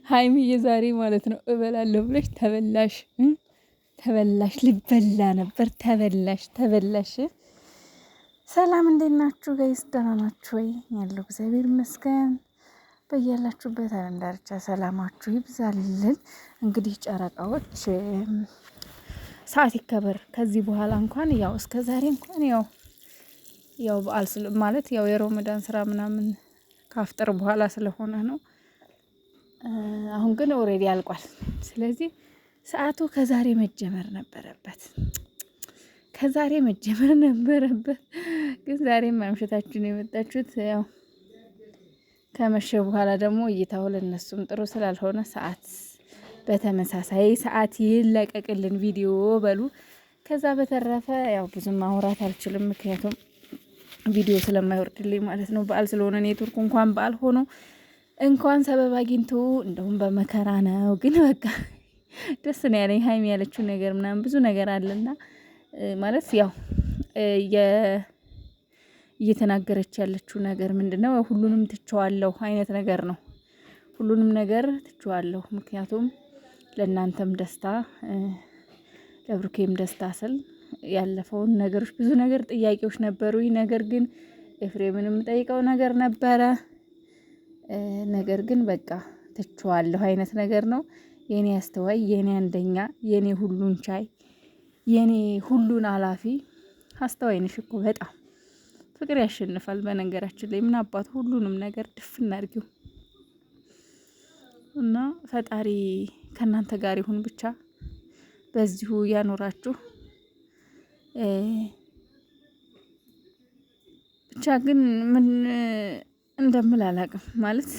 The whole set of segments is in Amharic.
ሀይሚዬ ዛሬ ማለት ነው እበላለሁ ብለሽ ተበላሽ። ተበላሽ ልበላ ነበር ተበላሽ። ሰላም እንዴት ናችሁ ጋይስ? ደህና ናችሁ ወይ? ያለው እግዚአብሔር ይመስገን። በያላችሁበት ዓለም ዳርቻ ሰላማችሁ ይብዛልን። እንግዲህ ጨረቃዎች ሰዓት ይከበር ከዚህ በኋላ እንኳን ያው እስከ ዛሬ እንኳን ያው በዓል ማለት ያው የሮመዳን ስራ ምናምን ካፍጥር በኋላ ስለሆነ ነው። አሁን ግን ኦሬዲ አልቋል። ስለዚህ ሰዓቱ ከዛሬ መጀመር ነበረበት። ግን ዛሬ ማምሸታችሁ ነው የመጣችሁት። ያው ከመሸ በኋላ ደግሞ እይታው ለነሱም ጥሩ ስላልሆነ ሰዓት በተመሳሳይ ሰዓት ይለቀቅልን ቪዲዮ በሉ። ከዛ በተረፈ ያው ብዙም ማውራት አልችልም፣ ምክንያቱም ቪዲዮ ስለማይወርድልኝ ማለት ነው። በዓል ስለሆነ ኔትወርክ እንኳን በዓል ሆኖ እንኳን ሰበብ አግኝቶ እንደውም በመከራ ነው። ግን በቃ ደስ ነው ያለኝ ሀይሚ ያለችው ነገር ምናምን ብዙ ነገር አለና ማለት ያው እየተናገረች ያለችው ነገር ምንድነው? ሁሉንም ትቼዋለሁ አይነት ነገር ነው። ሁሉንም ነገር ትቼዋለሁ፣ ምክንያቱም ለእናንተም ደስታ ለብሩኬም ደስታ ስል ያለፈውን ነገሮች ብዙ ነገር ጥያቄዎች ነበሩኝ። ነገር ግን ኤፍሬምንም ጠይቀው ነገር ነበረ። ነገር ግን በቃ ትቼዋለሁ አይነት ነገር ነው። የኔ አስተዋይ፣ የኔ አንደኛ፣ የኔ ሁሉን ቻይ፣ የኔ ሁሉን አላፊ አስተዋይ ነሽ እኮ በጣም ፍቅር ያሸንፋል። በነገራችን ላይ ምን አባቱ ሁሉንም ነገር ድፍና አድርጊው እና ፈጣሪ ከእናንተ ጋር ይሁን ብቻ በዚሁ ያኖራችሁ። ብቻ ግን ምን እንደምል አላቅም። ማለት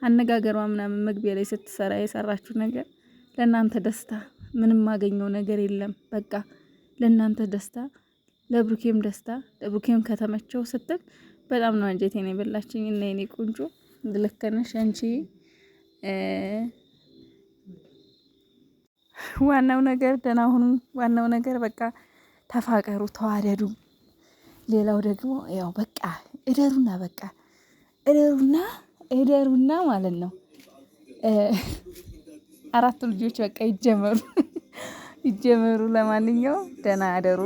አነጋገሯ ምናምን መግቢያ ላይ ስትሰራ የሰራችሁ ነገር ለእናንተ ደስታ ምንም ማገኘው ነገር የለም። በቃ ለእናንተ ደስታ፣ ለብሩኬም ደስታ፣ ለብሩኬም ከተመቸው ስትል በጣም ነው አንጀቴን የበላችኝ። እና የኔ ቁንጆ ልክ ነሽ አንቺ። ዋናው ነገር ደህና ሁኑ። ዋናው ነገር በቃ ተፋቀሩ፣ ተዋደዱ። ሌላው ደግሞ ያው በቃ እደሩና ማለት ነው። አራቱ ልጆች በቃ ይጀመሩ። ለማንኛውም ደህና አደሩ።